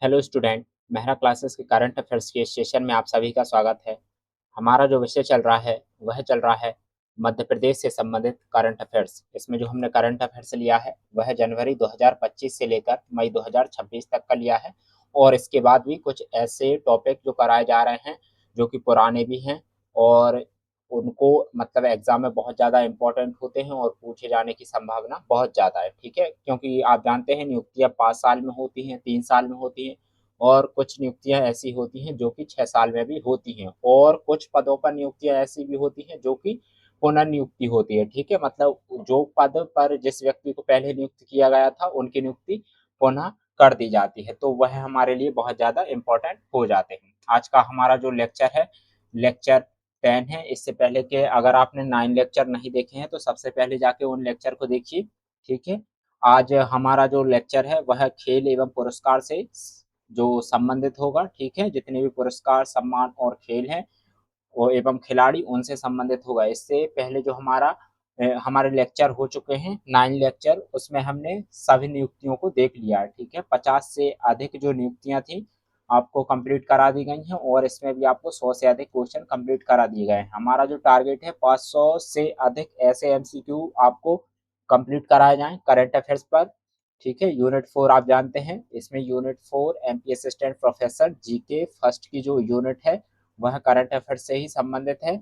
Hello student. Mehra classes के current affairs के session में आप सभी का स्वागत है। हमारा जो विषय चल रहा है वह चल रहा है मध्य प्रदेश से संबंधित करंट अफेयर्स। इसमें जो हमने करंट अफेयर्स लिया है वह जनवरी 2025 से लेकर मई 2026 तक का लिया है और इसके बाद भी कुछ ऐसे टॉपिक जो कराए जा रहे हैं जो कि पुराने भी हैं और उनको मतलब एग्जाम में बहुत ज़्यादा इंपॉर्टेंट होते हैं और पूछे जाने की संभावना बहुत ज़्यादा है। ठीक है, क्योंकि आप जानते हैं नियुक्तियां 5 साल में होती हैं, 3 साल में होती हैं और कुछ नियुक्तियां ऐसी होती हैं जो कि 6 साल में भी होती हैं और कुछ पदों पर नियुक्तियां ऐसी भी होती हैं जो कि पुनर्नियुक्ति होती है। ठीक है, मतलब जो पद पर जिस व्यक्ति को पहले नियुक्त किया गया था उनकी नियुक्ति पुनः कर दी जाती है, तो वह हमारे लिए बहुत ज़्यादा इम्पोर्टेंट हो जाते हैं। आज का हमारा जो लेक्चर है, लेक्चर 10 है। इससे पहले के अगर आपने 9 लेक्चर नहीं देखे हैं तो सबसे पहले जाके उन लेक्चर को देखिए। ठीक है, आज हमारा जो लेक्चर है वह खेल एवं पुरस्कार से जो संबंधित होगा। ठीक है, जितने भी पुरस्कार, सम्मान और खेल हैं वो एवं खिलाड़ी उनसे संबंधित होगा। इससे पहले जो हमारे लेक्चर हो चुके हैं 9 लेक्चर, उसमें हमने सभी नियुक्तियों को देख लिया है। ठीक है, 50 से अधिक जो नियुक्तियां थी आपको कंप्लीट करा दी गई हैं और इसमें भी आपको 100 से अधिक क्वेश्चन कंप्लीट करा दिए गए हैं। हमारा जो टारगेट है 500 से अधिक ऐसे एमसीक्यू आपको कंप्लीट कराए जाएं करंट अफेयर्स पर। ठीक है, यूनिट 4 आप जानते हैं, इसमें unit 4 MP assistant professor GK first की जो यूनिट है वह करंट अफेयर से ही संबंधित है।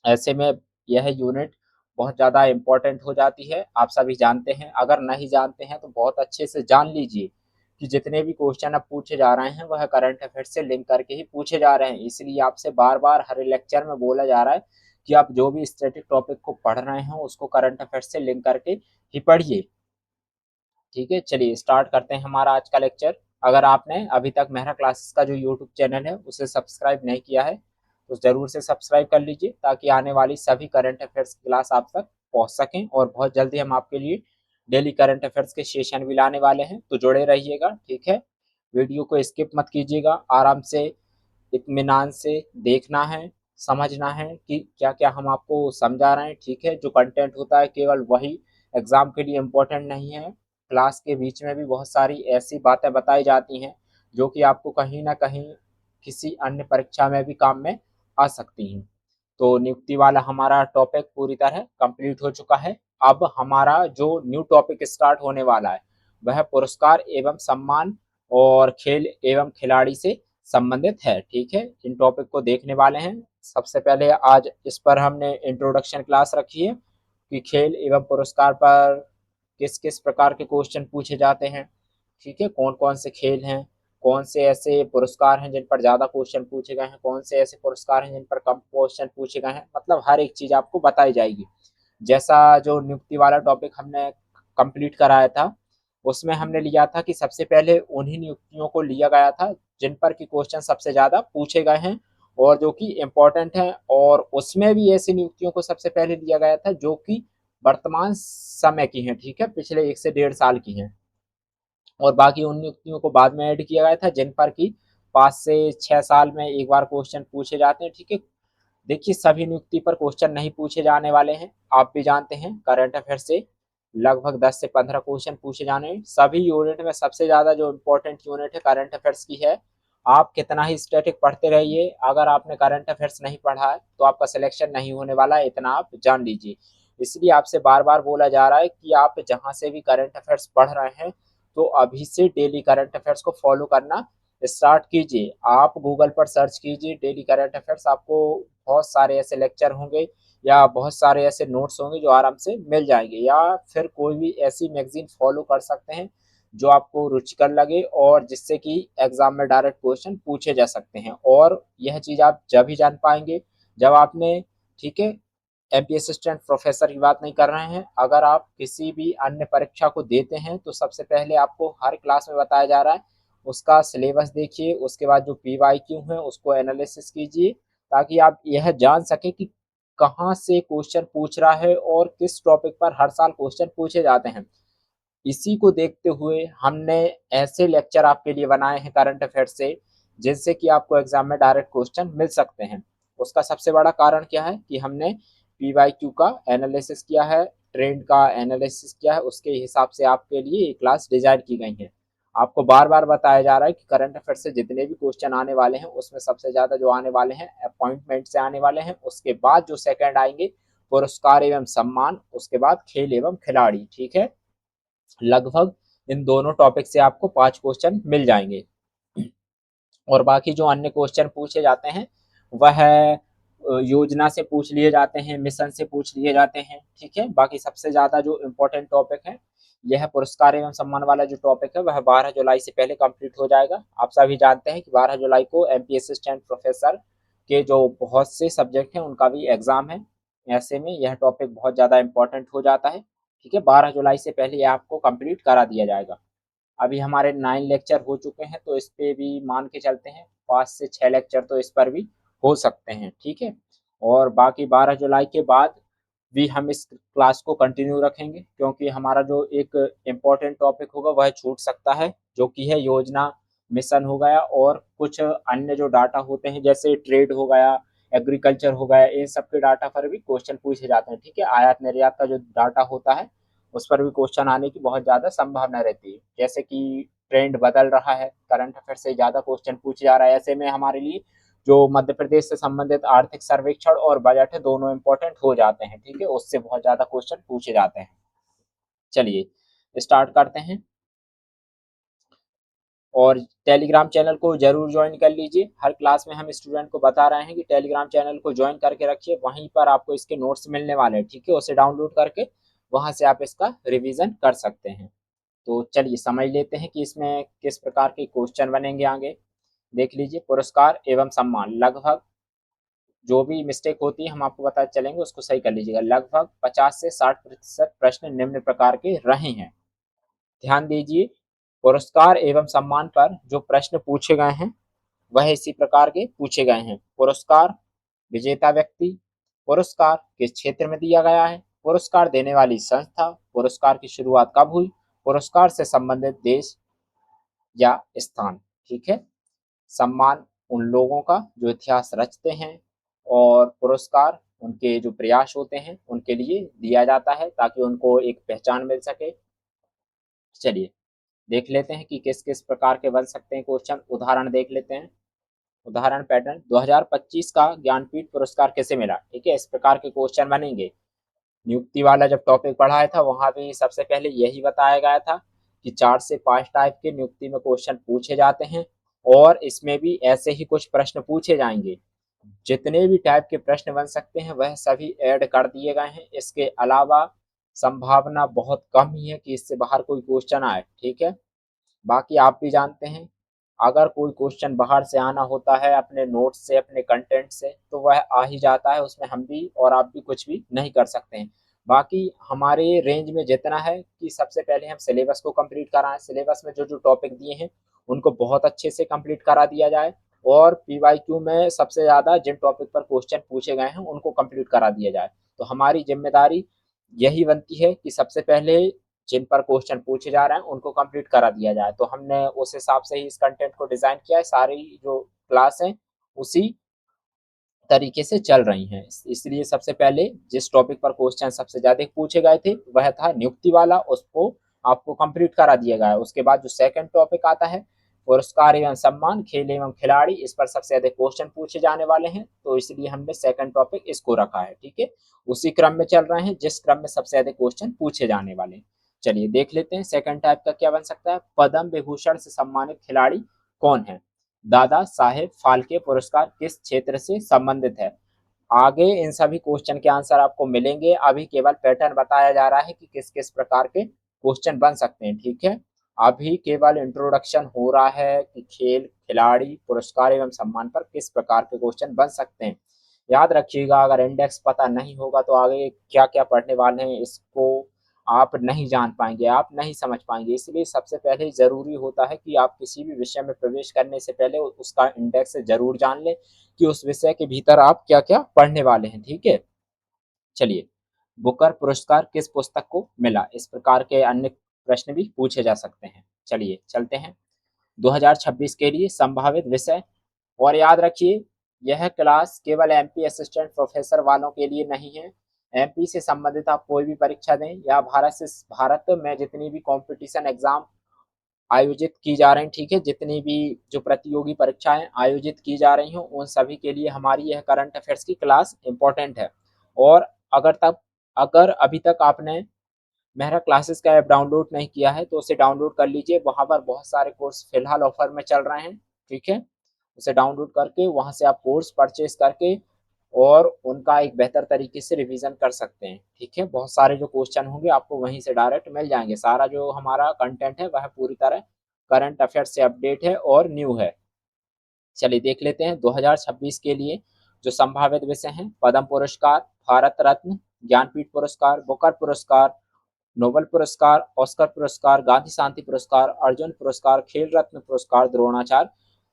ऐसे में यह यूनिट बहुत ज़्यादा इम्पोर्टेंट हो जाती है, आप सभी जानते हैं। अगर नहीं जानते हैं तो बहुत अच्छे से जान लीजिए कि जितने भी क्वेश्चन अब पूछे जा रहे हैं वह करंट अफेयर से लिंक करके ही पूछे जा रहे हैं। इसलिए आपसे बार बार हर लेक्चर में बोला जा रहा है कि आप जो भी स्टैटिक टॉपिक को पढ़ रहे हैं उसको करंट अफेयर से लिंक करके ही पढ़िए। ठीक है, चलिए स्टार्ट करते हैं हमारा आज का लेक्चर। अगर आपने अभी तक मेहरा क्लासेस का जो यूट्यूब चैनल है उसे सब्सक्राइब नहीं किया है तो ज़रूर से सब्सक्राइब कर लीजिए ताकि आने वाली सभी करंट अफेयर्स की क्लास आप तक पहुंच सकें और बहुत जल्दी हम आपके लिए डेली करंट अफेयर्स के सेशन भी लाने वाले हैं, तो जुड़े रहिएगा। ठीक है, वीडियो को स्किप मत कीजिएगा, आराम से इत्मीनान से देखना है, समझना है कि क्या क्या हम आपको समझा रहे हैं। ठीक है, जो कंटेंट होता है केवल वही एग्जाम के लिए इम्पोर्टेंट नहीं है। क्लास के बीच में भी बहुत सारी ऐसी बातें बताई जाती हैं जो कि आपको कहीं ना कहीं किसी अन्य परीक्षा में भी काम में आ सकती हैं। तो नियुक्ति वाला हमारा टॉपिक पूरी तरह कंप्लीट हो चुका है। अब हमारा जो न्यू टॉपिक स्टार्ट होने वाला है वह पुरस्कार एवं सम्मान और खेल एवं खिलाड़ी से संबंधित है। ठीक है, इन टॉपिक को देखने वाले हैं। सबसे पहले आज इस पर हमने इंट्रोडक्शन क्लास रखी है कि खेल एवं पुरस्कार पर किस किस प्रकार के क्वेश्चन पूछे जाते हैं। ठीक है, कौन कौन से खेल हैं, कौन से ऐसे पुरस्कार हैं जिन पर ज़्यादा क्वेश्चन पूछे गए हैं, कौन से ऐसे पुरस्कार हैं जिन पर कम क्वेश्चन पूछे गए हैं, मतलब हर एक चीज़ आपको बताई जाएगी। जैसा जो नियुक्ति वाला टॉपिक हमने कंप्लीट कराया था उसमें हमने लिया था कि सबसे पहले उन्हीं नियुक्तियों को लिया गया था जिन पर कि क्वेश्चन सबसे ज़्यादा पूछे गए हैं और जो कि इम्पोर्टेंट हैं, और उसमें भी ऐसी नियुक्तियों को सबसे पहले लिया गया था जो कि वर्तमान समय की हैं। ठीक है, पिछले 1 से 1.5 साल की हैं और बाकी उन नियुक्तियों को बाद में ऐड किया गया था जिन पर कि 5 से 6 साल में एक बार क्वेश्चन पूछे जाते हैं। ठीक है, देखिए सभी नियुक्ति पर क्वेश्चन नहीं पूछे जाने वाले हैं, आप भी जानते हैं। करंट अफेयर से लगभग 10 से 15 क्वेश्चन पूछे जाने हैं सभी यूनिट में। सबसे ज़्यादा जो इम्पोर्टेंट यूनिट है करंट अफेयर्स की है। आप कितना ही स्टैटिक पढ़ते रहिए, अगर आपने करंट अफेयर्स नहीं पढ़ा है तो आपका सिलेक्शन नहीं होने वाला है, इतना आप जान लीजिए। इसलिए आपसे बार बार बोला जा रहा है कि आप जहाँ से भी करंट अफेयर्स पढ़ रहे हैं तो अभी से डेली करंट अफेयर्स को फॉलो करना स्टार्ट कीजिए। आप गूगल पर सर्च कीजिए डेली करंट अफेयर्स, आपको बहुत सारे ऐसे लेक्चर होंगे या बहुत सारे ऐसे नोट्स होंगे जो आराम से मिल जाएंगे, या फिर कोई भी ऐसी मैगजीन फॉलो कर सकते हैं जो आपको रुचिकर लगे और जिससे कि एग्जाम में डायरेक्ट क्वेश्चन पूछे जा सकते हैं। और यह चीज़ आप जब ही जान पाएंगे जब आपने, ठीक है, एमपी असिस्टेंट प्रोफेसर की बात नहीं कर रहे हैं, अगर आप किसी भी अन्य परीक्षा को देते हैं तो सबसे पहले आपको हर क्लास में बताया जा रहा है उसका सिलेबस देखिए, उसके बाद जो पीवाईक्यू है उसको एनालिसिस कीजिए ताकि आप यह जान सकें कि कहाँ से क्वेश्चन पूछ रहा है और किस टॉपिक पर हर साल क्वेश्चन पूछे जाते हैं। इसी को देखते हुए हमने ऐसे लेक्चर आपके लिए बनाए हैं करंट अफेयर से जिनसे कि आपको एग्जाम में डायरेक्ट क्वेश्चन मिल सकते हैं। उसका सबसे बड़ा कारण क्या है कि हमने पीवाईक्यू का एनालिसिस किया है, ट्रेंड का एनालिसिस किया है, उसके हिसाब से आपके लिए ये क्लास डिजाइन की गई है। आपको बार बार बताया जा रहा है कि करंट अफेयर से जितने भी क्वेश्चन आने वाले हैं उसमें सबसे ज्यादा जो आने वाले हैं अपॉइंटमेंट से आने वाले हैं, उसके बाद जो सेकंड आएंगे पुरस्कार एवं सम्मान, उसके बाद खेल एवं खिलाड़ी। ठीक है, लगभग इन दोनों टॉपिक से आपको 5 क्वेश्चन मिल जाएंगे। और बाकी जो अन्य क्वेश्चन पूछे जाते हैं वह योजना से पूछ लिए जाते हैं, मिशन से पूछ लिए जाते हैं। ठीक है, बाकी सबसे ज्यादा जो इम्पोर्टेंट टॉपिक है यह पुरस्कार एवं सम्मान वाला जो टॉपिक है वह 12 जुलाई से पहले कंप्लीट हो जाएगा। आप सभी जानते हैं कि 12 जुलाई को एमपी असिस्टेंट प्रोफेसर के जो बहुत से सब्जेक्ट हैं उनका भी एग्जाम है। ऐसे में यह टॉपिक बहुत ज्यादा इंपॉर्टेंट हो जाता है। ठीक है, 12 जुलाई से पहले यह आपको कंप्लीट करा दिया जाएगा। अभी हमारे 9 लेक्चर हो चुके हैं तो इस पे भी मान के चलते हैं 5 से 6 लेक्चर तो इस पर भी हो सकते हैं। ठीक है, और बाकी 12 जुलाई के बाद भी हम इस क्लास को कंटिन्यू रखेंगे, क्योंकि हमारा जो एक इम्पोर्टेंट टॉपिक होगा वह छूट सकता है, जो कि है योजना, मिशन हो गया और कुछ अन्य जो डाटा होते हैं जैसे ट्रेड हो गया, एग्रीकल्चर हो गया, इन सब के डाटा पर भी क्वेश्चन पूछे जाते हैं। ठीक है, आयात निर्यात का जो डाटा होता है उस पर भी क्वेश्चन आने की बहुत ज्यादा संभावना रहती है। जैसे कि ट्रेंड बदल रहा है, करंट अफेयर से ज्यादा क्वेश्चन पूछे जा रहा है, ऐसे में हमारे लिए जो मध्य प्रदेश से संबंधित आर्थिक सर्वेक्षण और बजट है दोनों इंपॉर्टेंट हो जाते हैं। ठीक है, उससे बहुत ज्यादा क्वेश्चन पूछे जाते हैं। चलिए स्टार्ट करते हैं। और टेलीग्राम चैनल को जरूर ज्वाइन कर लीजिए। हर क्लास में हम स्टूडेंट को बता रहे हैं कि टेलीग्राम चैनल को ज्वाइन करके रखिए, वहीं पर आपको इसके नोट्स मिलने वाले हैं। ठीक है, उसे डाउनलोड करके वहां से आप इसका रिवीजन कर सकते हैं। तो चलिए समझ लेते हैं कि इसमें किस प्रकार के क्वेश्चन बनेंगे आगे। देख लीजिए, पुरस्कार एवं सम्मान, लगभग जो भी मिस्टेक होती है हम आपको बता चलेंगे, उसको सही कर लीजिएगा। लगभग 50 से 60% प्रश्न निम्न प्रकार के रहे हैं। ध्यान दीजिए, पुरस्कार एवं सम्मान पर जो प्रश्न पूछे गए हैं वह इसी प्रकार के पूछे गए हैं। पुरस्कार, विजेता व्यक्ति, पुरस्कार किस क्षेत्र में दिया गया है, पुरस्कार देने वाली संस्था, पुरस्कार की शुरुआत कब हुई, पुरस्कार से संबंधित देश या स्थान। ठीक है, सम्मान उन लोगों का जो इतिहास रचते हैं, और पुरस्कार उनके जो प्रयास होते हैं उनके लिए दिया जाता है ताकि उनको एक पहचान मिल सके। चलिए देख लेते हैं कि किस किस प्रकार के बन सकते हैं क्वेश्चन। उदाहरण देख लेते हैं। उदाहरण पैटर्न, 2025 का ज्ञानपीठ पुरस्कार किसे मिला। ठीक है, इस प्रकार के क्वेश्चन बनेंगे। नियुक्ति वाला जब टॉपिक पढ़ाया था वहां भी सबसे पहले यही बताया गया था कि 4 से 5 टाइप के नियुक्ति में क्वेश्चन पूछे जाते हैं, और इसमें भी ऐसे ही कुछ प्रश्न पूछे जाएंगे। जितने भी टाइप के प्रश्न बन सकते हैं वह सभी ऐड कर दिए गए हैं। इसके अलावा संभावना बहुत कम ही है कि इससे बाहर कोई क्वेश्चन आए। ठीक है, बाकी आप भी जानते हैं अगर कोई क्वेश्चन बाहर से आना होता है अपने नोट्स से, अपने कंटेंट से, तो वह आ ही जाता है, उसमें हम भी और आप भी कुछ भी नहीं कर सकते हैं। बाकी हमारे रेंज में जितना है कि सबसे पहले हम सिलेबस को कंप्लीट कराएं, सिलेबस में जो जो टॉपिक दिए हैं उनको बहुत अच्छे से कंप्लीट करा दिया जाए, और पीवाईक्यू में सबसे ज़्यादा जिन टॉपिक पर क्वेश्चन पूछे गए हैं उनको कंप्लीट करा दिया जाए। तो हमारी जिम्मेदारी यही बनती है कि सबसे पहले जिन पर क्वेश्चन पूछे जा रहे हैं उनको कंप्लीट करा दिया जाए। तो हमने उस हिसाब से ही इस कंटेंट को डिजाइन किया है। सारी जो क्लास है उसी तरीके से चल रही हैं। इसलिए सबसे पहले जिस टॉपिक पर क्वेश्चन सबसे ज्यादा पूछे गए थे वह था नियुक्ति वाला, उसको आपको कंप्लीट करा दिया गया है। उसके बाद जो सेकंड टॉपिक आता है पुरस्कार एवं सम्मान, खेल एवं खिलाड़ी, इस पर सबसे ज्यादा क्वेश्चन पूछे जाने वाले हैं, तो इसलिए हमने सेकंड टॉपिक इसको रखा है। ठीक है, उसी क्रम में चल रहे हैं जिस क्रम में सबसे ज्यादा क्वेश्चन पूछे जाने वाले हैं। चलिए देख लेते हैं सेकंड टाइप का क्या बन सकता है। पद्म विभूषण से सम्मानित खिलाड़ी कौन है। दादा साहेब फाल्के पुरस्कार किस क्षेत्र से संबंधित है। आगे इन सभी क्वेश्चन के आंसर आपको मिलेंगे, अभी केवल पैटर्न बताया जा रहा है कि किस किस प्रकार के क्वेश्चन बन सकते हैं। ठीक है, अभी केवल इंट्रोडक्शन हो रहा है कि खेल, खिलाड़ी, पुरस्कार एवं सम्मान पर किस प्रकार के क्वेश्चन बन सकते हैं। याद रखिएगा, अगर इंडेक्स पता नहीं होगा तो आगे क्या क्या पढ़ने वाले हैं इसको आप नहीं जान पाएंगे, आप नहीं समझ पाएंगे। इसलिए सबसे पहले जरूरी होता है कि आप किसी भी विषय में प्रवेश करने से पहले उसका इंडेक्स जरूर जान लें कि उस विषय के भीतर आप क्या क्या पढ़ने वाले हैं। ठीक है, चलिए, बुकर पुरस्कार किस पुस्तक को मिला। इस प्रकार के अन्य प्रश्न भी पूछे जा सकते हैं। चलिए चलते हैं 2026 के लिए संभावित विषय। और याद रखिए, यह क्लास केवल एमपी असिस्टेंट प्रोफेसर वालों के लिए नहीं है। एमपी से संबंधित आप कोई भी परीक्षा दें या भारत में जितनी भी कंपटीशन एग्जाम आयोजित की जा रही, ठीक है, जितनी भी जो प्रतियोगी परीक्षाएं आयोजित की जा रही हों उन सभी के लिए हमारी यह करंट अफेयर्स की क्लास इंपॉर्टेंट है। और अगर अभी तक आपने मेरा क्लासेस का ऐप डाउनलोड नहीं किया है तो उसे डाउनलोड कर लीजिए, वहां पर बहुत सारे कोर्स फिलहाल ऑफर में चल रहे हैं, ठीक है। उसे डाउनलोड करके वहां से आप कोर्स परचेज करके और उनका एक बेहतर तरीके से रिवीजन कर सकते हैं, ठीक है। बहुत सारे जो क्वेश्चन होंगे आपको वहीं से डायरेक्ट मिल जाएंगे, सारा जो हमारा कंटेंट है वह पूरी तरह करंट अफेयर्स से अपडेट है और न्यू है। चलिए देख लेते हैं 2026 के लिए जो संभावित विषय हैं। पद्म पुरस्कार, भारत रत्न, ज्ञानपीठ पुरस्कार, बुकर पुरस्कार, नोबेल पुरस्कार, ऑस्कर पुरस्कार, गांधी शांति पुरस्कार, अर्जुन पुरस्कार, खेल रत्न पुरस्कार, द्रोणाचार्य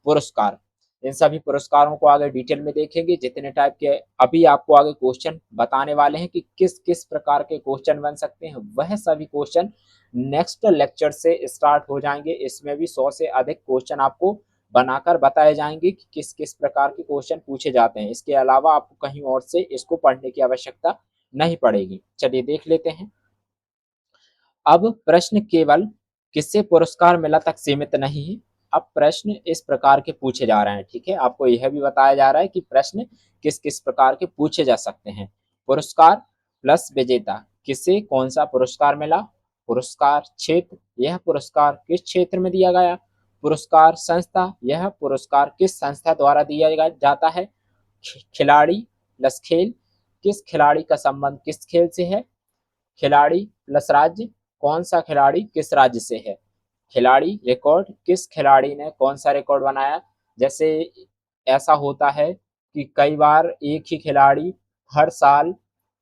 पुरस्कार। इन सभी पुरस्कारों को आगे डिटेल में देखेंगे, जितने टाइप के अभी आपको आगे क्वेश्चन बताने वाले हैं कि किस किस प्रकार के क्वेश्चन बन सकते हैं, वह सभी क्वेश्चन नेक्स्ट लेक्चर से स्टार्ट हो जाएंगे। इसमें भी 100 से अधिक क्वेश्चन आपको बनाकर बताए जाएंगे कि किस किस प्रकार के क्वेश्चन पूछे जाते हैं। इसके अलावा आपको कहीं और से इसको पढ़ने की आवश्यकता नहीं पड़ेगी। चलिए देख लेते हैं। अब प्रश्न केवल किससे पुरस्कार मिला तक सीमित नहीं है। अब प्रश्न इस प्रकार के पूछे जा रहे हैं, ठीक है। आपको यह भी बताया जा रहा है कि प्रश्न किस किस प्रकार के पूछे जा सकते हैं। पुरस्कार प्लस विजेता, किसे कौन सा पुरस्कार मिला। पुरस्कार क्षेत्र, यह पुरस्कार किस क्षेत्र में दिया गया। पुरस्कार संस्था, यह पुरस्कार किस संस्था द्वारा दिया जाता है। खिलाड़ी प्लस खेल, किस खिलाड़ी का संबंध किस खेल से है। खिलाड़ी प्लस राज्य, कौन सा खिलाड़ी किस राज्य से है। खिलाड़ी रिकॉर्ड, किस खिलाड़ी ने कौन सा रिकॉर्ड बनाया। जैसे ऐसा होता है कि कई बार एक ही खिलाड़ी हर साल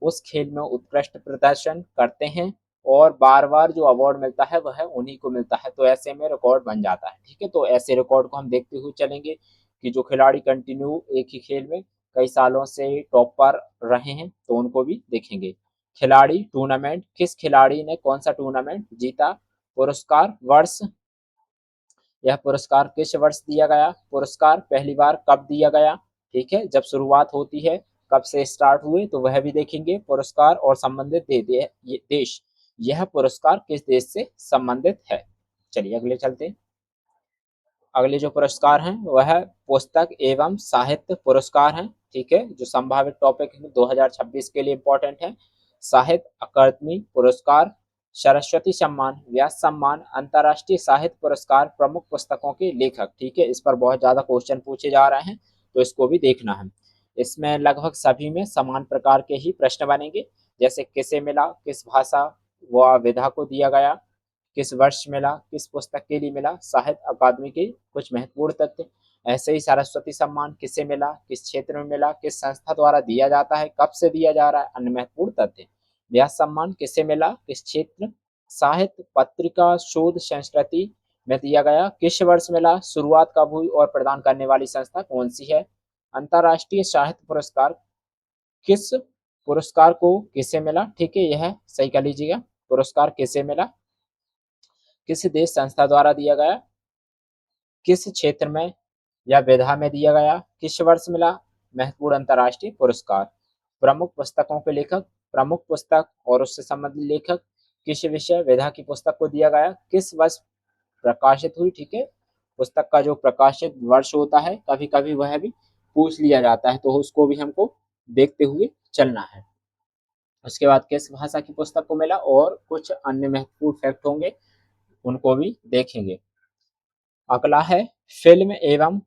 उस खेल में उत्कृष्ट प्रदर्शन करते हैं और बार बार जो अवार्ड मिलता है वह उन्हीं को मिलता है, तो ऐसे में रिकॉर्ड बन जाता है, ठीक है। तो ऐसे रिकॉर्ड को हम देखते हुए चलेंगे कि जो खिलाड़ी कंटिन्यू एक ही खेल में कई सालों से टॉप पर रहे हैं तो उनको भी देखेंगे। खिलाड़ी टूर्नामेंट, किस खिलाड़ी ने कौन सा टूर्नामेंट जीता। पुरस्कार वर्ष, यह पुरस्कार किस वर्ष दिया गया। पुरस्कार पहली बार कब दिया गया, ठीक है, जब शुरुआत होती है कब से स्टार्ट हुए तो वह भी देखेंगे। पुरस्कार और संबंधित देश, यह पुरस्कार किस देश से संबंधित है। चलिए अगले चलते हैं। अगले जो पुरस्कार हैं वह पुस्तक एवं साहित्य पुरस्कार हैं, ठीक है, जो संभावित टॉपिक 2026 के लिए इंपॉर्टेंट है। साहित्य अकादमी पुरस्कार, सरस्वती सम्मान, व्यास सम्मान, अंतर्राष्ट्रीय साहित्य पुरस्कार, प्रमुख पुस्तकों के लेखक, ठीक है। इस पर बहुत ज्यादा क्वेश्चन पूछे जा रहे हैं तो इसको भी देखना है। इसमें लगभग सभी में समान प्रकार के ही प्रश्न बनेंगे, जैसे किसे मिला, किस भाषा व विधा को दिया गया, किस वर्ष मिला, किस पुस्तक के लिए मिला, साहित्य अकादमी के कुछ महत्वपूर्ण तथ्य। ऐसे ही सरस्वती सम्मान किसे मिला, किस क्षेत्र में मिला, किस संस्था द्वारा दिया जाता है, कब से दिया जा रहा है, अन्य महत्वपूर्ण तथ्य। व्यास सम्मान किसे मिला, किस क्षेत्र, साहित्य पत्रिका शोध संस्कृति में दिया गया, किस वर्ष मिला, शुरुआत कब हुई और प्रदान करने वाली संस्था कौन सी है। अंतर्राष्ट्रीय साहित्य पुरस्कार, किस पुरस्कार को किसे मिला, ठीक है, यह सही कर लीजिएगा। पुरस्कार किसे मिला, किस देश संस्था द्वारा दिया गया, किस क्षेत्र में या विधा में दिया गया, किस वर्ष मिला, महत्वपूर्ण अंतर्राष्ट्रीय पुरस्कार। प्रमुख पुस्तकों के लेखक, प्रमुख पुस्तक और उससे संबंधित लेखक, किस विषय विधा की पुस्तक को दिया गया, किस वर्ष प्रकाशित हुई, ठीक है। पुस्तक का जो प्रकाशित वर्ष होता है कभी कभी वह भी पूछ लिया जाता है, तो उसको भी हमको देखते हुए चलना है। उसके बाद किस भाषा की पुस्तक को मिला और कुछ अन्य महत्वपूर्ण फैक्ट होंगे उनको भी देखेंगे। अगला है फिल्म एवं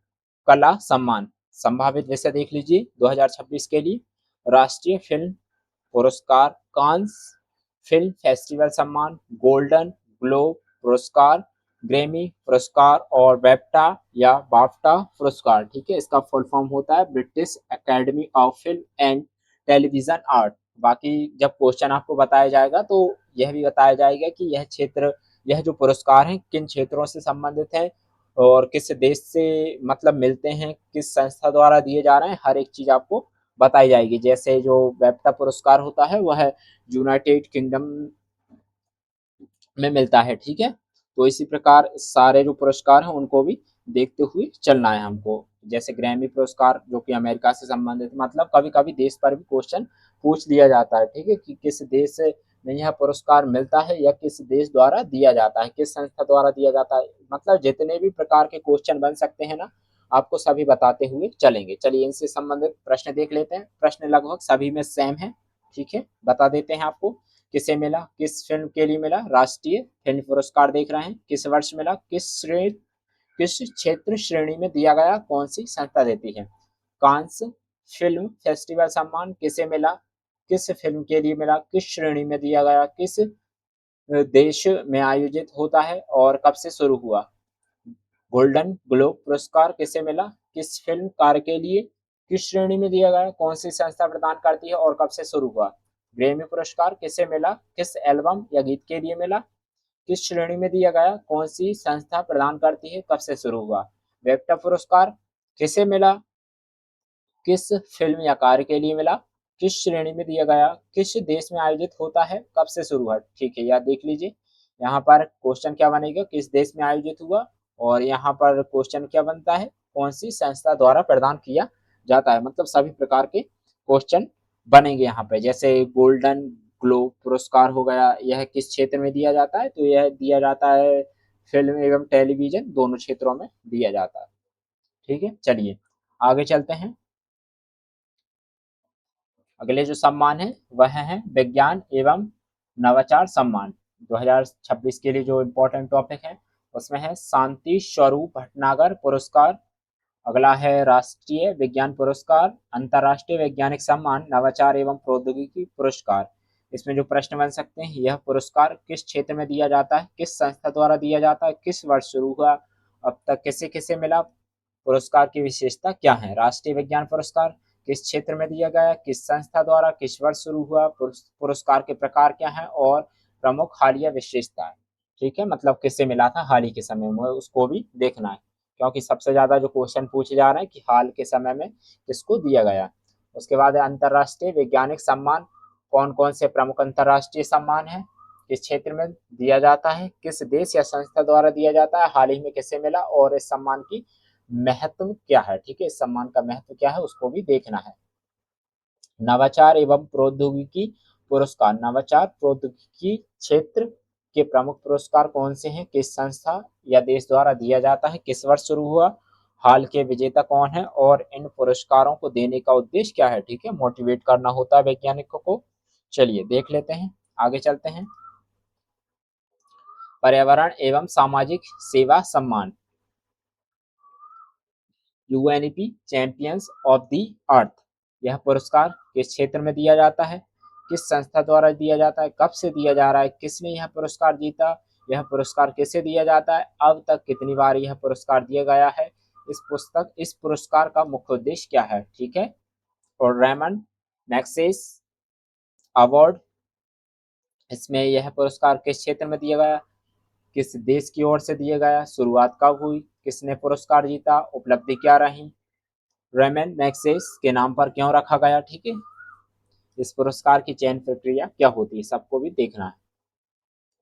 कला सम्मान, संभावित विषय देख लीजिए 2026 के लिए। राष्ट्रीय फिल्म पुरस्कार, कांस फिल्म फेस्टिवल सम्मान, गोल्डन ग्लोब पुरस्कार, ग्रैमी पुरस्कार और बेफ्टा या बाफ्टा पुरस्कार, ठीक है। इसका फुल फॉर्म होता है British academy of film and television art. बाकी जब क्वेश्चन आपको बताया जाएगा तो यह भी बताया जाएगा कि यह क्षेत्र, यह जो पुरस्कार हैं किन क्षेत्रों से संबंधित है और किस देश से मतलब मिलते हैं, किस संस्था द्वारा दिए जा रहे हैं, हर एक चीज आपको बताई जाएगी। जैसे जो वेप्टा पुरस्कार होता है वह यूनाइटेड किंगडम में मिलता है, ठीक है। तो इसी प्रकार सारे जो पुरस्कार हैं उनको भी देखते हुए चलना है हमको। जैसे ग्रैमी पुरस्कार जो कि अमेरिका से संबंधित, मतलब कभी कभी देश पर भी क्वेश्चन पूछ लिया जाता है, ठीक है, कि किस देश में यह पुरस्कार मिलता है या किस देश द्वारा दिया जाता है, किस संस्था द्वारा दिया जाता है। मतलब जितने भी प्रकार के क्वेश्चन बन सकते हैं ना, आपको सभी बताते हुए चलेंगे। चलिए इनसे संबंधित प्रश्न देख लेते हैं। प्रश्न लगभग सभी में सेम है, ठीक है, बता देते हैं आपको। किसे मिला, किस फिल्म के लिए मिला राष्ट्रीय फिल्म पुरस्कार देख रहे हैं, किस वर्ष मिला, किस क्षेत्र श्रेणी में दिया गया, कौन सी संस्था देती है। कांस फिल्म फेस्टिवल सम्मान किसे मिला, किस फिल्म के लिए मिला, किस श्रेणी में दिया गया, किस देश में आयोजित होता है और कब से शुरू हुआ। गोल्डन ग्लोब पुरस्कार किसे मिला, किस फिल्म कार्य के लिए, किस श्रेणी में दिया गया, कौन सी संस्था प्रदान करती है और कब से शुरू हुआ। ग्रैमी पुरस्कार किसे मिला, किस एल्बम या गीत के लिए मिला, किस श्रेणी में दिया गया, कौन सी संस्था प्रदान करती है, कब से शुरू हुआ। वेक्टर पुरस्कार किसे मिला, किस फिल्म या कार्य के लिए मिला, किस श्रेणी में दिया गया, किस देश में आयोजित होता है, कब से शुरू हुआ। ठीक है, यह देख लीजिए। यहाँ पर क्वेश्चन क्या बनेगा, किस देश में आयोजित हुआ, और यहाँ पर क्वेश्चन क्या बनता है, कौन सी संस्था द्वारा प्रदान किया जाता है। मतलब सभी प्रकार के क्वेश्चन बनेंगे यहाँ पे। जैसे गोल्डन ग्लोब पुरस्कार हो गया, यह किस क्षेत्र में दिया जाता है, तो यह दिया जाता है फिल्म एवं टेलीविजन दोनों क्षेत्रों में दिया जाता है। ठीक है, चलिए आगे चलते हैं। अगले जो सम्मान है वह है विज्ञान एवं नवाचार सम्मान 2026 के लिए। जो इम्पोर्टेंट टॉपिक है उसमें है शांति स्वरूप भटनागर पुरस्कार, अगला है राष्ट्रीय विज्ञान पुरस्कार, अंतर्राष्ट्रीय वैज्ञानिक सम्मान, नवाचार एवं प्रौद्योगिकी पुरस्कार। इसमें जो प्रश्न बन सकते हैं, यह पुरस्कार किस क्षेत्र में दिया जाता है, किस संस्था द्वारा दिया जाता है, किस वर्ष शुरू हुआ, अब तक किसे किसे मिला, पुरस्कार की विशेषता क्या है। राष्ट्रीय विज्ञान पुरस्कार किस क्षेत्र में दिया गया, किस संस्था द्वारा, किस वर्ष शुरू हुआ, पुरस्कार के प्रकार क्या है और प्रमुख हालिया विशेषताएं। ठीक है, मतलब किससे मिला था हाल ही के समय में, उसको भी देखना है, क्योंकि सबसे ज्यादा जो क्वेश्चन पूछे जा रहे हैं कि हाल के समय में किसको दिया गया। उसके बाद अंतर्राष्ट्रीय वैज्ञानिक सम्मान, कौन कौन से प्रमुख अंतर्राष्ट्रीय सम्मान है, किस क्षेत्र में दिया जाता है, किस देश या संस्था द्वारा दिया जाता है, हाल ही में किसे मिला और इस सम्मान की महत्व क्या है। ठीक है, इस सम्मान का महत्व क्या है उसको भी देखना है। नवाचार एवं प्रौद्योगिकी पुरस्कार, नवाचार प्रौद्योगिकी क्षेत्र के प्रमुख पुरस्कार कौन से हैं, किस संस्था या देश द्वारा दिया जाता है, किस वर्ष शुरू हुआ, हाल के विजेता कौन है और इन पुरस्कारों को देने का उद्देश्य क्या है। ठीक है, मोटिवेट करना होता है वैज्ञानिकों को। चलिए देख लेते हैं, आगे चलते हैं। पर्यावरण एवं सामाजिक सेवा सम्मान, UNEP champions of the earth, यह पुरस्कार किस क्षेत्र में दिया जाता है, किस संस्था द्वारा दिया जाता है, कब से दिया जा रहा है, किसने यह पुरस्कार जीता, यह पुरस्कार किसे दिया जाता है, अब तक कितनी बार यह पुरस्कार दिया गया है, इस पुरस्कार का मुख्य उद्देश्य क्या है। ठीक है, और रेमन मैग्सेस अवार्ड, इसमें यह पुरस्कार किस क्षेत्र में दिया गया, किस देश की ओर से दिया गया, शुरुआत कब हुई, किसने पुरस्कार जीता, उपलब्धि क्या रही, रेमन मैग्सेस के नाम पर क्यों रखा गया। ठीक है, इस पुरस्कार की चयन प्रक्रिया क्या होती है, सबको भी देखना है।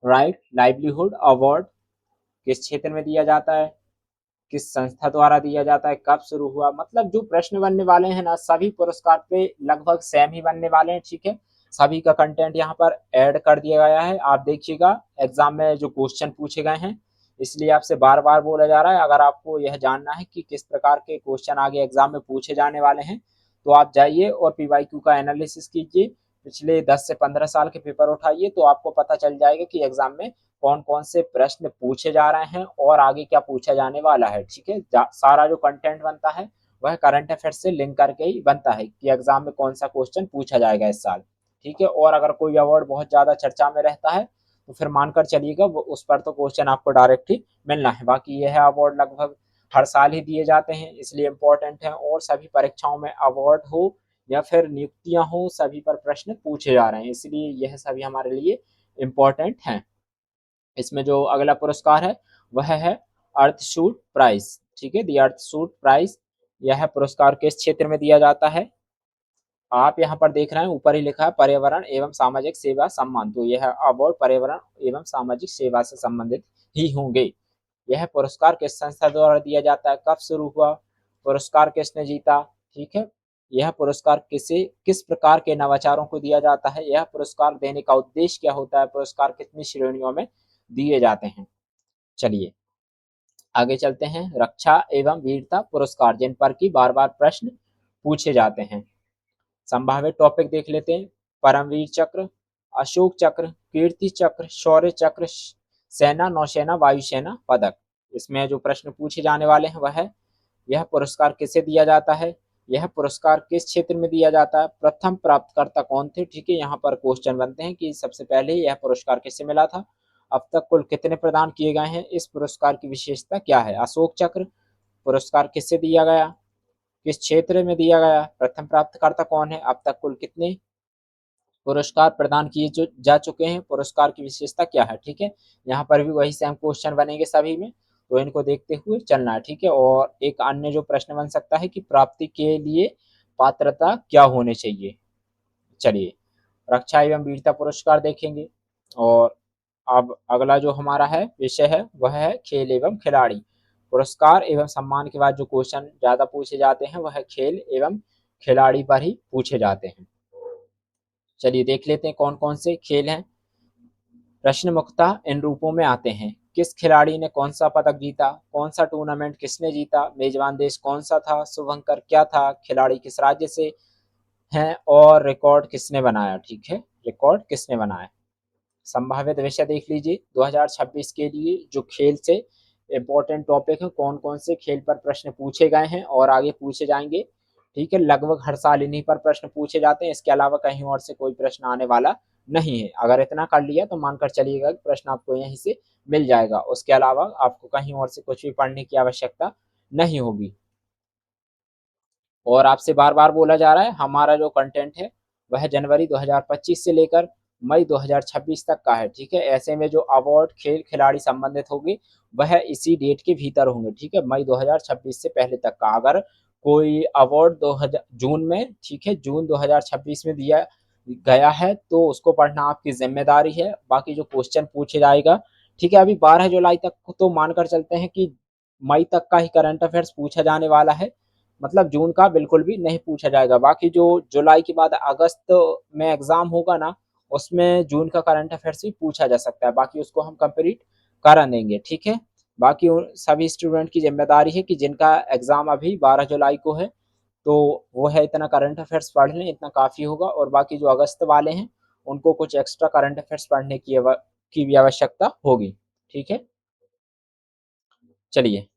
राइट लाइवलीहुड अवार्ड किस क्षेत्र में दिया जाता है, किस संस्था द्वारा दिया जाता है, कब शुरू हुआ। मतलब जो प्रश्न बनने वाले हैं ना, सभी पुरस्कार पे लगभग सेम ही बनने वाले हैं। ठीक है, सभी का कंटेंट यहाँ पर ऐड कर दिया गया है, आप देखिएगा एग्जाम में जो क्वेश्चन पूछे गए हैं, इसलिए आपसे बार बार बोला जा रहा है। अगर आपको यह जानना है कि किस प्रकार के क्वेश्चन आगे एग्जाम में पूछे जाने वाले हैं, तो आप जाइए और पीवाईक्यू का एनालिसिस कीजिए, पिछले 10 से 15 साल के पेपर उठाइए, तो आपको पता चल जाएगा कि एग्जाम में कौन कौन से प्रश्न पूछे जा रहे हैं और आगे क्या पूछा जाने वाला है। ठीक है, सारा जो कंटेंट बनता है वह करंट अफेयर से लिंक करके ही बनता है कि एग्जाम में कौन सा क्वेश्चन पूछा जाएगा इस साल। ठीक है, और अगर कोई अवार्ड बहुत ज्यादा चर्चा में रहता है तो फिर मानकर चलिएगा वो उस पर तो क्वेश्चन आपको डायरेक्ट ही मिलना है। बाकी यह अवार्ड लगभग हर साल ही दिए जाते हैं, इसलिए इम्पोर्टेंट है, और सभी परीक्षाओं में अवार्ड हो या फिर नियुक्तियां हो, सभी पर प्रश्न पूछे जा रहे हैं, इसलिए यह सभी हमारे लिए इम्पोर्टेंट हैं। इसमें जो अगला पुरस्कार है वह है अर्थशूट प्राइज। ठीक है, दी अर्थशूट प्राइज, यह पुरस्कार किस क्षेत्र में दिया जाता है, आप यहाँ पर देख रहे हैं ऊपर ही लिखा है पर्यावरण एवं सामाजिक सेवा सम्मान, तो यह अवार्ड पर्यावरण एवं सामाजिक सेवा से संबंधित ही होंगे। यह पुरस्कार किस संस्था द्वारा दिया जाता है, कब शुरू हुआ, पुरस्कार किसने जीता। ठीक है, यह पुरस्कार किस प्रकार के नवाचारों को दिया जाता है, यह पुरस्कार देने का उद्देश्य क्या होता है, पुरस्कार कितनी श्रेणियों में दिए जाते हैं। चलिए आगे चलते हैं। रक्षा एवं वीरता पुरस्कार, जिन पर की बार बार प्रश्न पूछे जाते हैं। संभावित टॉपिक देख लेते हैं। परमवीर चक्र, अशोक चक्र, कीर्ति चक्र, शौर्य चक्र, सेना नौसेना वायुसेना पदक। इसमें जो प्रश्न पूछे जाने वाले हैं वह है, यह पुरस्कार किसे दिया जाता है, यह पुरस्कार किस क्षेत्र में दिया जाता है, प्रथम प्राप्तकर्ता कौन थे। ठीक है, यहाँ पर क्वेश्चन बनते हैं कि सबसे पहले यह पुरस्कार किससे मिला था, अब तक कुल कितने प्रदान किए गए हैं, इस पुरस्कार की विशेषता क्या है। अशोक चक्र पुरस्कार किससे दिया गया, किस क्षेत्र में दिया गया, प्रथम प्राप्तकर्ता कौन है, अब तक कुल कितने पुरस्कार प्रदान किए जा चुके हैं, पुरस्कार की विशेषता क्या है। ठीक है, यहाँ पर भी वही सेम क्वेश्चन बनेंगे सभी में, तो इनको देखते हुए चलना है। ठीक है, और एक अन्य जो प्रश्न बन सकता है कि प्राप्ति के लिए पात्रता क्या होनी चाहिए। चलिए रक्षा एवं वीरता पुरस्कार देखेंगे। और अब अगला जो हमारा है विषय है वह है खेल एवं खिलाड़ी पुरस्कार एवं सम्मान के बाद जो क्वेश्चन ज्यादा पूछे जाते हैं वह खेल एवं खिलाड़ी पर ही पूछे जाते हैं। चलिए देख लेते हैं कौन कौन से खेल हैं। प्रश्न मुख्यतः इन रूपों में आते हैं, किस खिलाड़ी ने कौन सा पदक जीता, कौन सा टूर्नामेंट किसने जीता, मेजबान देश कौन सा था, शुभंकर क्या था, खिलाड़ी किस राज्य से हैं और रिकॉर्ड किसने बनाया। ठीक है, रिकॉर्ड किसने बनाया। संभावित विषय देख लीजिए 2026 के लिए जो खेल से इम्पोर्टेंट टॉपिक है, कौन कौन से खेल पर प्रश्न पूछे गए हैं और आगे पूछे जाएंगे। ठीक है, लगभग हर साल इन्हीं पर प्रश्न पूछे जाते हैं, इसके अलावा कहीं और से कोई प्रश्न आने वाला नहीं है। अगर इतना कर लिया तो मानकर चलिएगा कि प्रश्न आपको यहीं से मिल जाएगा, उसके अलावा आपको कहीं और से कुछ भी पढ़ने की आवश्यकता नहीं होगी। और आपसे बार बार बोला जा रहा है हमारा जो कंटेंट है वह जनवरी 2025 से लेकर मई 2026 तक का है। ठीक है, ऐसे में जो अवार्ड खेल खिलाड़ी संबंधित होगी वह इसी डेट के भीतर होंगे। ठीक है, मई 2026 से पहले तक का। अगर कोई अवार्ड 2000 जून में, ठीक है, जून 2026 में दिया गया है तो उसको पढ़ना आपकी जिम्मेदारी है, बाकी जो क्वेश्चन पूछे जाएगा। ठीक है, अभी 12 जुलाई तक तो मानकर चलते हैं कि मई तक का ही करंट अफेयर्स पूछा जाने वाला है, मतलब जून का बिल्कुल भी नहीं पूछा जाएगा। बाकी जो जुलाई के बाद अगस्त में एग्जाम होगा ना, उसमें जून का करंट अफेयर्स भी पूछा जा सकता है, बाकी उसको हम कंप्लीट करा देंगे। ठीक है, बाकी सभी स्टूडेंट की जिम्मेदारी है कि जिनका एग्जाम अभी 12 जुलाई को है तो वो है इतना करंट अफेयर्स पढ़ लें, इतना काफ़ी होगा। और बाकी जो अगस्त वाले हैं उनको कुछ एक्स्ट्रा करंट अफेयर्स पढ़ने की भी आवश्यकता होगी। ठीक है, चलिए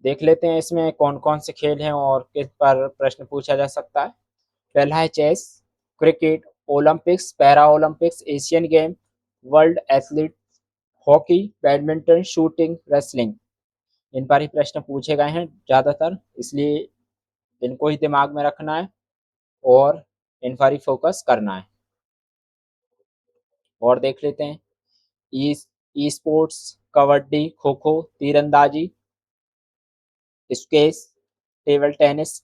देख लेते हैं इसमें कौन कौन से खेल हैं और किस पर प्रश्न पूछा जा सकता है। पहला है chess, cricket, Olympics, para Olympics, Asian game, world athlete, hockey, badminton, shooting, wrestling. इन पर ही प्रश्न पूछे गए हैं ज़्यादातर, इसलिए इनको ही दिमाग में रखना है और इन पर ही फोकस करना है। और देख लेते हैं ई ई स्पोर्ट्स, कबड्डी, खो खो, तीरंदाजी, squash, table tennis,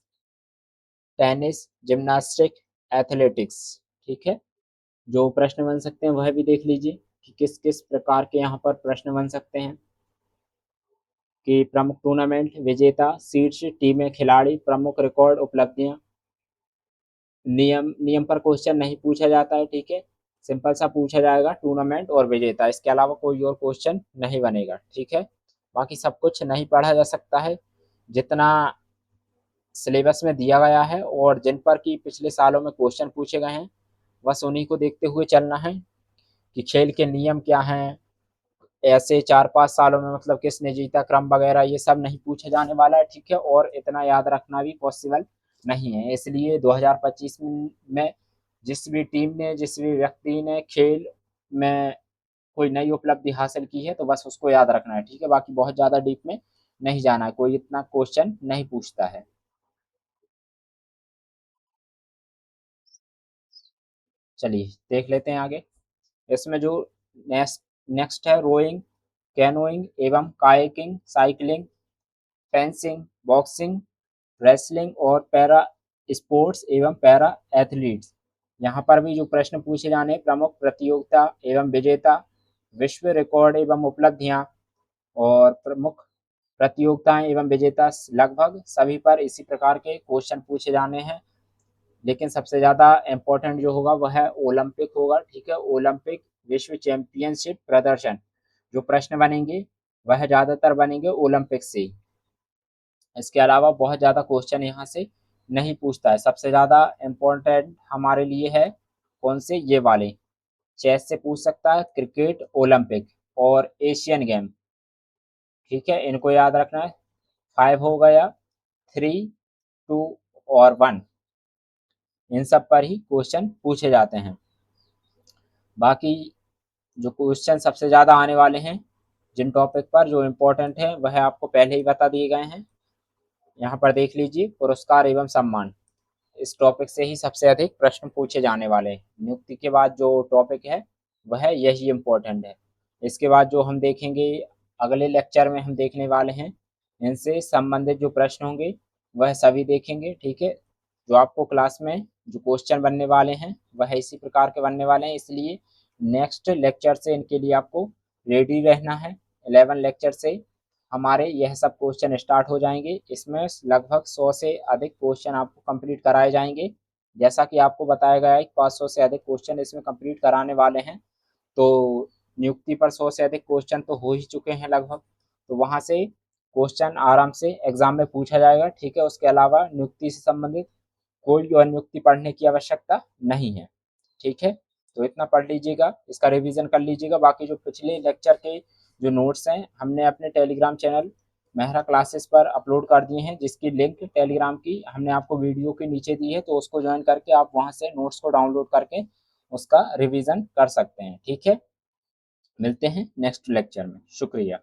tennis, gymnastic, athletics. ठीक है, जो प्रश्न बन सकते हैं वह भी देख लीजिए कि किस किस प्रकार के यहाँ पर प्रश्न बन सकते हैं। कि प्रमुख टूर्नामेंट विजेता, शीर्ष टीमें, खिलाड़ी, प्रमुख रिकॉर्ड, उपलब्धियां। नियम नियम पर क्वेश्चन नहीं पूछा जाता है। ठीक है, सिंपल सा पूछा जाएगा टूर्नामेंट और विजेता, इसके अलावा कोई और क्वेश्चन नहीं बनेगा। ठीक है, बाकी सब कुछ नहीं पढ़ा जा सकता है जितना सिलेबस में दिया गया है और जिन पर कि पिछले सालों में क्वेश्चन पूछे गए हैं बस उन्हीं को देखते हुए चलना है। कि खेल के नियम क्या हैं, ऐसे 4-5 सालों में मतलब किसने जीता, क्रम वगैरह ये सब नहीं पूछे जाने वाला है। ठीक है, और इतना याद रखना भी पॉसिबल नहीं है, इसलिए 2025 में जिस भी टीम ने, जिस भी व्यक्ति ने खेल में कोई नई उपलब्धि हासिल की है तो बस उसको याद रखना है। ठीक है, बाकी बहुत ज़्यादा डीप में नहीं जाना है, कोई इतना क्वेश्चन नहीं पूछता है। चलिए देख लेते हैं आगे। इसमें जो नेक्स्ट नेक्स्ट है रोइंग, कैनोइंग एवं kayaking, cycling, fencing, boxing, wrestling और पैरा स्पोर्ट्स एवं पैरा एथलीट्स। यहाँ पर भी जो प्रश्न पूछे जाने, प्रमुख प्रतियोगिता एवं विजेता, विश्व रिकॉर्ड एवं उपलब्धियां और प्रमुख प्रतियोगिताएं एवं विजेता लगभग सभी पर इसी प्रकार के क्वेश्चन पूछे जाने हैं, लेकिन सबसे ज़्यादा इम्पोर्टेंट जो होगा वह है ओलंपिक होगा। ठीक है, ओलंपिक विश्व चैंपियनशिप प्रदर्शन जो प्रश्न बनेंगे वह ज़्यादातर बनेंगे ओलंपिक से। इसके अलावा बहुत ज़्यादा क्वेश्चन यहाँ से नहीं पूछता है। सबसे ज़्यादा इम्पोर्टेंट हमारे लिए है कौन से, ये वाले। चेस से पूछ सकता है, क्रिकेट, ओलंपिक और एशियन गेम। ठीक है, इनको याद रखना है। 5 हो गया, 3, 2 और 1, इन सब पर ही क्वेश्चन पूछे जाते हैं। बाकी जो क्वेश्चन सबसे ज़्यादा आने वाले हैं जिन टॉपिक पर जो इम्पोर्टेंट है वह आपको पहले ही बता दिए गए हैं। यहाँ पर देख लीजिए, पुरस्कार एवं सम्मान, इस टॉपिक से ही सबसे अधिक प्रश्न पूछे जाने वाले हैं। नियुक्ति के बाद जो टॉपिक है वह यही इम्पोर्टेंट है। इसके बाद जो हम देखेंगे अगले लेक्चर में हम देखने वाले हैं, इनसे संबंधित जो प्रश्न होंगे वह सभी देखेंगे। ठीक है, जो आपको क्लास में जो क्वेश्चन बनने वाले हैं वह इसी प्रकार के बनने वाले हैं, इसलिए नेक्स्ट लेक्चर से इनके लिए आपको रेडी रहना है। 11 लेक्चर से हमारे यह सब क्वेश्चन स्टार्ट हो जाएंगे। इसमें लगभग 100 से अधिक क्वेश्चन आपको कंप्लीट कराए जाएंगे। जैसा कि आपको बताया गया है 500 से अधिक क्वेश्चन इसमें कंप्लीट कराने वाले हैं। तो नियुक्ति पर 100 से अधिक क्वेश्चन तो हो ही चुके हैं लगभग, तो वहाँ से क्वेश्चन आराम से एग्जाम में पूछा जाएगा। ठीक है, उसके अलावा नियुक्ति से संबंधित कोई और नियुक्ति पढ़ने की आवश्यकता नहीं है। ठीक है, तो इतना पढ़ लीजिएगा, इसका रिवीजन कर लीजिएगा। बाकी जो पिछले लेक्चर के जो नोट्स हैं हमने अपने टेलीग्राम चैनल मेहरा क्लासेस पर अपलोड कर दिए हैं, जिसकी लिंक टेलीग्राम की हमने आपको वीडियो के नीचे दी है, तो उसको ज्वाइन करके आप वहां से नोट्स को डाउनलोड करके उसका रिवीजन कर सकते हैं। ठीक है, मिलते हैं नेक्स्ट लेक्चर में। शुक्रिया।